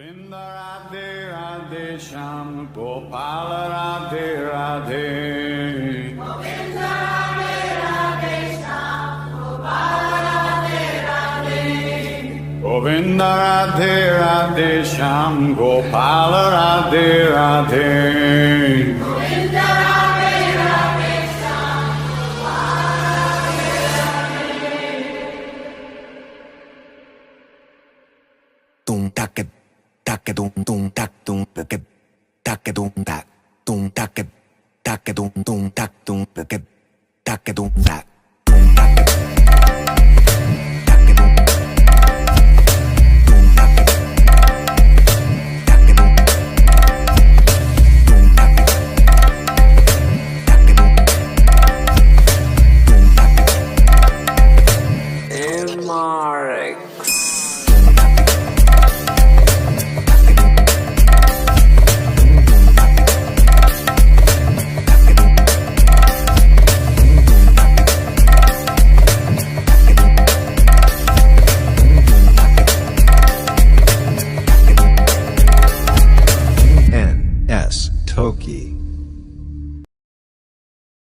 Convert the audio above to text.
Govinda Radhe Radhe Shayam Gopal Radhe Radhe. Govinda Radhe Radhe Shayam Gopal Radhe Radhe. Govinda Radhe Radhe Shayam Gopal Radhe Radhe. Govinda Radhe Radhe Shayam Gopal Radhe Radhe. Tum tak tak dum tum tak tum tak tak dum tak tum tak tak dum tak tum tak dum tak tum tak tak dum tum tak tak dum tum tak tak dum tum tak 𝙬𝙗𝙃 N.S. Toki.